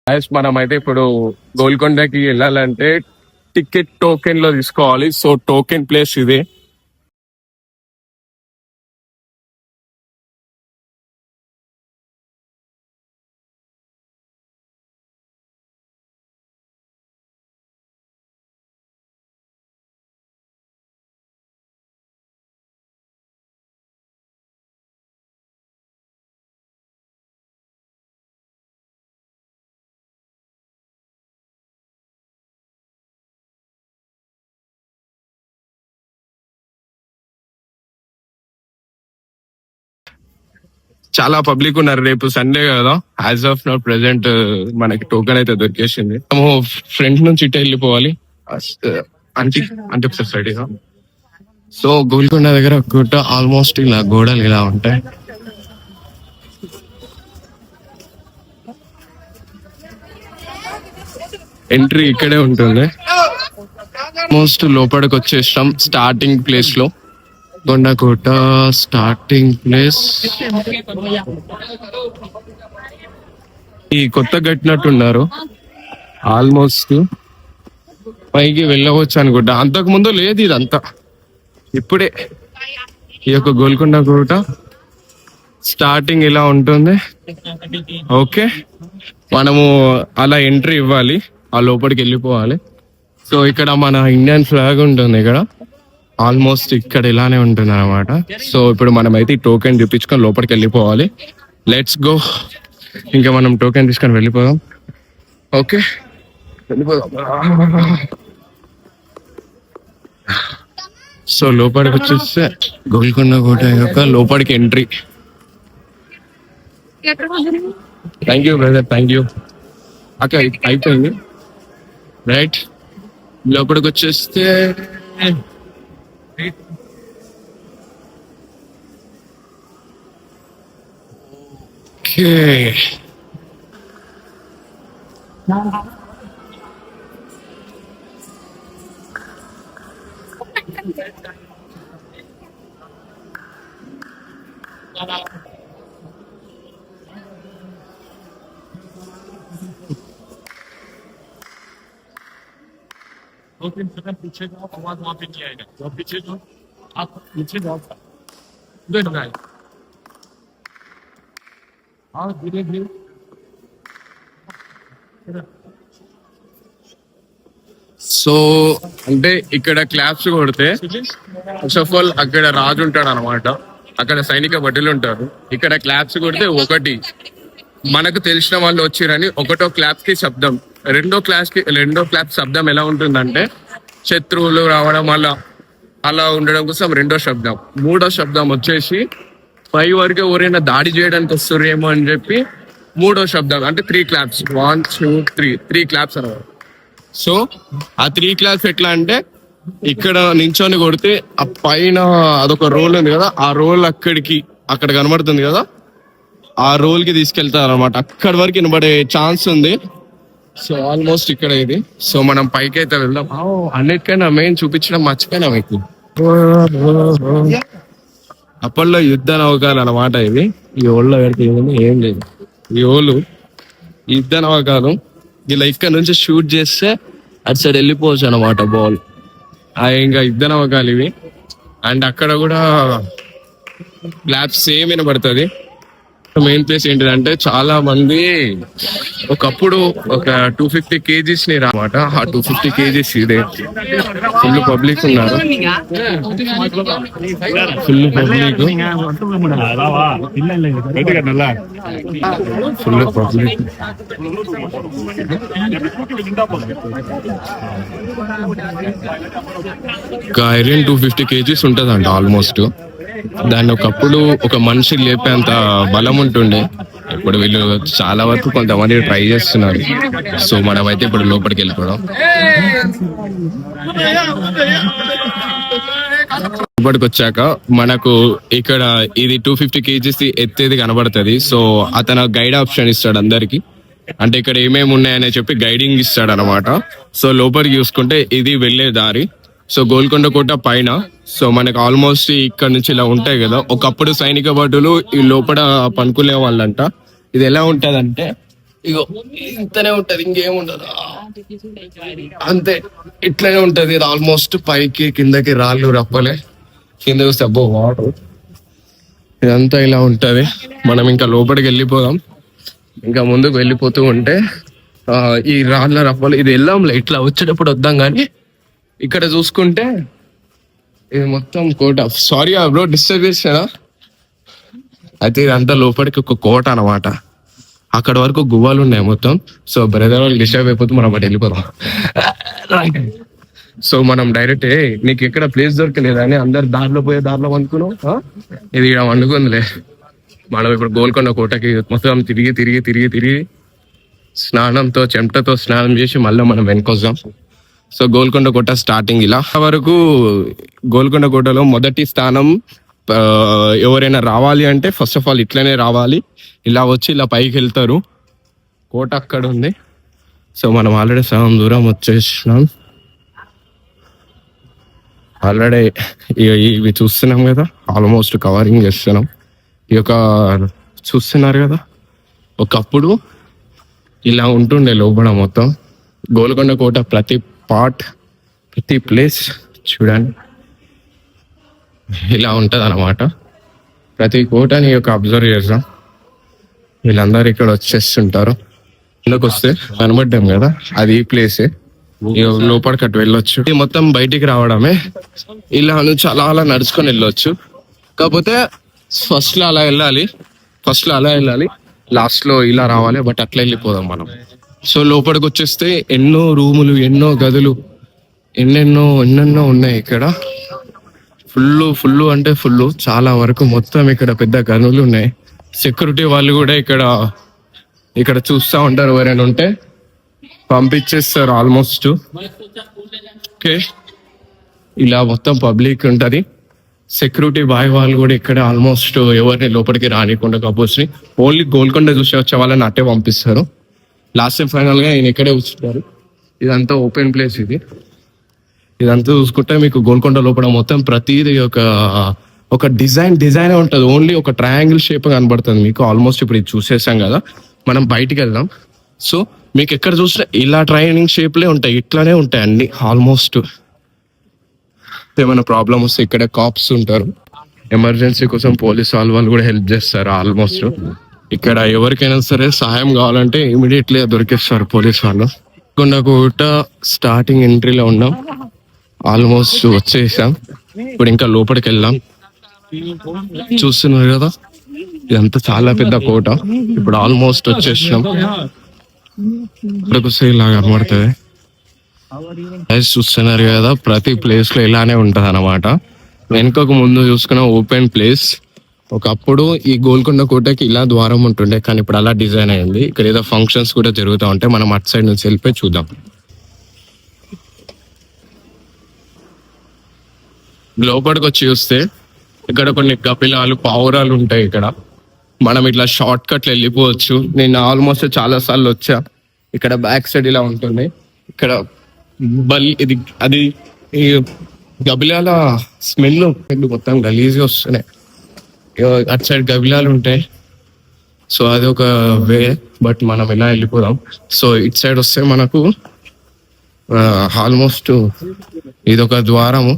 మనం అయితే ఇప్పుడు గోల్కొండకి వెళ్ళాలంటే టికెట్ టోకెన్ లో తీసుకోవాలి. సో టోకెన్ ప్లేస్ ఇది. చాలా పబ్లిక్ ఉన్నారు, రేపు సండే కదా. యాజ్ ఆఫ్ నౌ ప్రెసెంట్ మనకి టోకెన్ అయితే దొరికేసింది. మేము ఫ్రంట్ నుంచి ఇటే వెళ్ళిపోవాలి అంటే అంటే సైడ్. సో గోల్కొండ దగ్గర గుట్ట ఆల్మోస్ట్ ఇలా గోడలు ఇలా ఉంటాయి. ఎంట్రీ ఇక్కడే ఉంటుంది. ఆల్మోస్ట్ లోపలికి వచ్చేసాం. స్టార్టింగ్ ప్లేస్ లో కొండకోట స్టార్టింగ్ ప్లేస్. ఈ కొత్త కట్టినట్టున్నారు. ఆల్మోస్ట్ పైకి వెళ్ళవచ్చు అనుకుంటా. అంతకు ముందు లేదు ఇదంతా, ఇప్పుడే ఈ యొక్క గోల్కొండ కోట స్టార్టింగ్ ఇలా ఉంటుంది. ఓకే, మనము అలా ఎంట్రీ ఇవ్వాలి, ఆ లోపలికి వెళ్ళిపోవాలి. సో ఇక్కడ మన ఇండియన్ ఫ్లాగ్ ఉంటుంది. ఇక్కడ ఆల్మోస్ట్ ఇక్కడ ఇలానే ఉంటుంది అనమాట. సో ఇప్పుడు మనం అయితే ఈ టోకెన్ చూపించుకొని లోపలికి వెళ్ళిపోవాలి. Let's go. ఇంకా మనం టోకెన్ తీసుకొని వెళ్ళిపోదాం. ఓకే, వెళ్ళిపోదాం. సో లోపలికి వచ్చేస్తే గోల్కొండ కోట యొక్క లోపలికి entry. Thank you brother, thank you. అక్క అయిపోయింది రైట్. లోపలికి వచ్చేస్తే ఓకే. पीछे जाओ, आवाज वहां पे नहीं आएगा. तो पीछे जाओ, आप पीछे जाओ. Good guys. हाँ धीरे धीरे. సో అంటే ఇక్కడ క్లాప్స్ కొడితే ఫస్ట్ ఆఫ్ ఆల్ అక్కడ రాజు ఉంటాడు అనమాట, అక్కడ సైనిక భటులు ఉంటారు. ఇక్కడ క్లాప్స్ కొడితే ఒకటి మనకు తెలిసిన వాళ్ళు వచ్చిరని ఒకటో క్లాప్ కి శబ్దం, రెండో క్లాప్ శబ్దం ఎలా ఉంటుందంటే శత్రువులు రావడం అలా ఉండడం కోసం రెండో శబ్దం. మూడో శబ్దం వచ్చేసి పై వరకు ఎవరైనా దాడి చేయడానికి వస్తారేమో అని చెప్పి మూడో శబ్దం. అంటే 3 క్లాప్స్, 1 2 3 క్లాప్స్ అనమాట. సో ఆ 3 క్లాప్స్ ఎట్లా అంటే ఇక్కడ నించొని కొడితే ఆ పైన అదొక రోల్ ఉంది కదా, ఆ రోల్ అక్కడ కనబడుతుంది కదా, ఆ రోల్ కి తీసుకెళ్తారు అనమాట. అక్కడి వరకు వినబడే ఛాన్స్ ఉంది. సో ఆల్మోస్ట్ ఇక్కడ ఇది. సో మనం పైకి అయితే వెళ్దాం. అన్నిటికైనా మెయిన్ చూపించడం మర్చిపోయినా మీకు, అప్పట్లో యుద్ధ నౌకలు అనమాట ఇవి. ఈ ఓళ్ళో పెడితే ఏం లేదు, ఈ ఓళ్ళు యుద్ధ నౌకలు. ఇలా ఇక్కడ నుంచి షూట్ చేస్తే అటు సైడ్ వెళ్ళిపోవచ్చు అనమాట బాల్. ఇంకా యుద్ధ నౌకలు ఇవి. అండ్ అక్కడ కూడా క్లాప్స్ సేమ్ వినబడుతుంది. మెయిన్ ప్లేస్ ఏంటిదంటే చాలా మంది ఒకప్పుడు ఒక 250 kgs ని రామాట. ఆ 250 kgs ఇదే. ఫుల్ పబ్లిక్ ఉన్నారు, full public, full public. Iron 250 kgs ఉంటదంట ఆల్మోస్ట్. దాన్ని ఒకప్పుడు ఒక మనిషి లేపేంత బలం ఉంటుండే. ఇప్పుడు వీళ్ళు చాలా వరకు కొంతమంది ట్రై చేస్తున్నారు. సో మనం అయితే ఇప్పుడు లోపలికి వెళ్ళిపోవడం. లోపలికి వచ్చాక మనకు ఇక్కడ ఇది 250 kgs ఎత్తేది కనబడుతుంది. సో అతను గైడ్ ఆప్షన్ ఇస్తాడు అందరికి. అంటే ఇక్కడ ఏమేమి ఉన్నాయని చెప్పి గైడింగ్ ఇస్తాడు అనమాట. సో లోపలికి చూసుకుంటే ఇది వెళ్లే దారి. సో గోల్కొండ కోట పైన. సో మనకు ఆల్మోస్ట్ ఇక్కడ నుంచి ఇలా ఉంటాయి కదా, ఒకప్పుడు సైనిక భటులు ఈ లోపల పనుకునే వాళ్ళంట. ఇది ఎలా ఉంటదంటే ఇగో ఇంతనే ఉంటది, ఇంకేముండదు. అంతే, ఇట్లనే ఉంటది. ఇది ఆల్మోస్ట్ పైకి కిందకి రాళ్ళు రప్పలే. కింద చూస్తే అబ్బో వాటర్. ఇదంతా ఇలా ఉంటది. మనం ఇంకా లోపలికి వెళ్ళిపోదాం. ఇంకా ముందుకు వెళ్ళిపోతూ ఉంటే ఈ రాళ్ళ రప్పలు ఇది వెళ్ళాంలే, ఇట్లా వచ్చేటప్పుడు వద్దాం. కానీ ఇక్కడ చూసుకుంటే ఇది మొత్తం కోట. సారీ బ్రో, డిస్టర్బ్ చేసానా? అయితే ఇదంతా లోపలికి ఒక కోట అనమాట. అక్కడ వరకు గువ్వలు ఉన్నాయి మొత్తం. సో బ్రదర్ వాళ్ళు డిస్టర్బ్ అయిపోతే మనం అటు వెళ్ళిపోదాం. సో మనం డైరెక్ట్ నీకు ఎక్కడ ప్లేస్ దొరకలేదు అని అందరు దారిలో పోయే దారిలో వండుకున్నావు. ఇది ఇక్కడ వండుకుందిలే. మనం ఇప్పుడు గోల్కొండ కోటకి మొత్తం తిరిగి తిరిగి తిరిగి తిరిగి స్నానంతో చెమటతో స్నానం చేసి మళ్ళీ మనం వెనుకొస్తాం. సో గోల్కొండ కోట స్టార్టింగ్ ఇలా వరకు. గోల్కొండ కోటలో మొదటి స్థానం ఎవరైనా రావాలి అంటే ఫస్ట్ ఆఫ్ ఆల్ ఇట్లనే రావాలి. ఇలా వచ్చి ఇలా పైకి వెళ్తారు. కోట అక్కడ ఉంది. సో మనం ఆల్రెడీ సగం దూరం వచ్చేసినాం. ఆల్రెడీ ఇవి చూస్తున్నాం కదా, ఆల్మోస్ట్ కవరింగ్ చేస్తున్నాం. ఈ యొక్క చూస్తున్నారు కదా, ఒకప్పుడు ఇలా ఉంటుండే లోపల మొత్తం. గోల్కొండ కోట ప్రతి పార్ట్, ప్రతి ప్లేస్ చూడండి ఇలా ఉంటది అన్నమాట. ప్రతి కోటని యొక్క అబ్జర్వ్ చేద్దాం. వీళ్ళందరూ ఇక్కడ వచ్చేస్తుంటారు. ఇందుకు వస్తే కనబడ్డాం కదా, అది ఈ ప్లేసే. లోపలికి అటు వెళ్ళొచ్చు. ఇది మొత్తం బయటికి రావడమే. ఇలా నుంచి అలా అలా నడుచుకొని వెళ్ళొచ్చు. కాకపోతే ఫస్ట్ లో అలా వెళ్ళాలి, లాస్ట్ లో ఇలా రావాలి. బట్ అట్లా వెళ్ళిపోదాం మనం. సో లోపలికి వచ్చేస్తే ఎన్నో రూములు, ఎన్నో గదులు, ఎన్నెన్నో ఉన్నాయి ఇక్కడ. ఫుల్ అంటే ఫుల్, చాలా వరకు మొత్తం ఇక్కడ పెద్ద గనులు ఉన్నాయి. సెక్యూరిటీ వాళ్ళు కూడా ఇక్కడ చూస్తూ ఉంటారు. ఎవరైనా ఉంటే పంపించేస్తారు ఆల్మోస్ట్. ఓకే, ఇలా మొత్తం పబ్లిక్ ఉంటది. సెక్యూరిటీ బాయ్ వాళ్ళు కూడా ఇక్కడ ఆల్మోస్ట్ ఎవరిని లోపలికి రానికుండా కబోస్ని ఓన్లీ గోల్కొండ చూసి వచ్చే వాళ్ళని అట్టే పంపిస్తారు. లాస్ట్ టైం ఫైనల్ గా ఈయన ఇక్కడే కూర్చుంటారు. ఇదంతా ఓపెన్ ప్లేస్. ఇదంతా చూసుకుంటే మీకు గోల్కొండ లోపల మొత్తం ప్రతిదీ ఒక డిజైన్ ఉంటుంది. ఓన్లీ ఒక ట్రయాంగిల్ షేప్ కనబడుతుంది మీకు. ఆల్మోస్ట్ ఇప్పుడు ఇది చూసేసాం కదా, మనం బయటికి వెళ్దాం. సో మీకు ఎక్కడ చూసినా ఇలా ట్రయాంగిల్ షేప్లే ఉంటాయి, ఇట్లానే ఉంటాయి అన్ని ఆల్మోస్ట్. ఏమైనా ప్రాబ్లం వస్తే ఇక్కడ కాప్స్ ఉంటారు. ఎమర్జెన్సీ కోసం పోలీస్ వాళ్ళు కూడా హెల్ప్ చేస్తారు ఆల్మోస్ట్. ఇక్కడ ఎవరికైనా సరే సహాయం కావాలంటే ఇమీడియట్లీ దొరికిస్తారు పోలీస్ వాళ్ళు. గోల్కొండ కోట స్టార్టింగ్ ఎంట్రీలో ఉన్నాం. ఆల్మోస్ట్ వచ్చేసాం. ఇప్పుడు ఇంకా లోపలికి వెళ్దాం. చూస్తున్నారు కదా, ఇదంతా చాలా పెద్ద కోట. ఇప్పుడు ఆల్మోస్ట్ వచ్చేసినాం. ఇక్కడికి వస్తే ఇలా కనబడుతుంది. చూస్తున్నారు కదా, ప్రతి ప్లేస్ లో ఇలానే ఉంటది అన్నమాట. వెనుకకు ముందు చూసుకున్న ఓపెన్ ప్లేస్. ఒకప్పుడు ఈ గోల్కొండ కోటకి ఇలా ద్వారం ఉంటుండే, కానీ ఇప్పుడు అలా డిజైన్ అయింది. ఇక్కడ ఏదో ఫంక్షన్స్ కూడా జరుగుతూ ఉంటాయి. మనం అటు సైడ్ నుంచి వెళ్ళిపోయి చూద్దాం. లోపలికి వచ్చి చూస్తే ఇక్కడ కొన్ని కపిలాలు, పావురాలు ఉంటాయి. ఇక్కడ మనం ఇట్లా షార్ట్ కట్లు వెళ్ళిపోవచ్చు. నేను ఆల్మోస్ట్ చాలా సార్లు వచ్చా. ఇక్కడ బ్యాక్ సైడ్ ఇలా ఉంటుంది. ఇక్కడ అది ఈ గబిలాల స్మెల్ మొత్తం గలీజ్గా వస్తున్నాయి. అటు సైడ్ గబిలాలు ఉంటాయి. సో అది ఒక వే, బట్ మనం ఇలా వెళ్ళిపోదాం. సో ఇటు సైడ్ వస్తే మనకు ఆల్మోస్ట్ ఇదొక ద్వారము.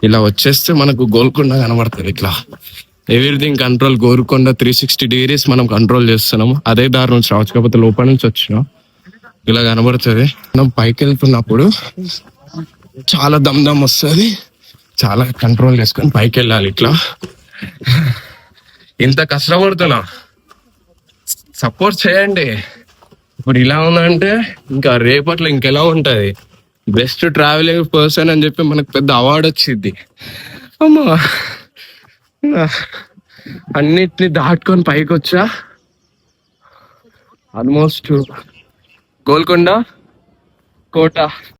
ఇలా వచ్చేస్తే మనకు గోల్కొండ కనబడుతుంది. ఇట్లా ఎవ్రీథింగ్ కంట్రోల్, గోల్కొండ 360 degrees మనం కంట్రోల్ చేస్తున్నాము. అదే దారి నుంచి రావచ్చు, కాకపోతే లోపల నుంచి వచ్చినాం. ఇలా కనబడుతుంది. మనం పైకి వెళ్తున్నప్పుడు చాలా దమ్ వస్తుంది. చాలా కంట్రోల్ చేసుకొని పైకి వెళ్ళాలి. ఇట్లా ఇంత కష్టపడుతున్నా, సపోర్ట్ చేయండి. ఇప్పుడు ఇలా ఉందంటే ఇంకా రేపట్లో ఇంకెలా ఉంటది. బెస్ట్ ట్రావెలింగ్ పర్సన్ అని చెప్పి మనకు పెద్ద అవార్డు వచ్చింది. అమ్మా, అన్నిటిని దాటుకొని పైకి వచ్చా. ఆల్మోస్ట్ గోల్కొండ కోట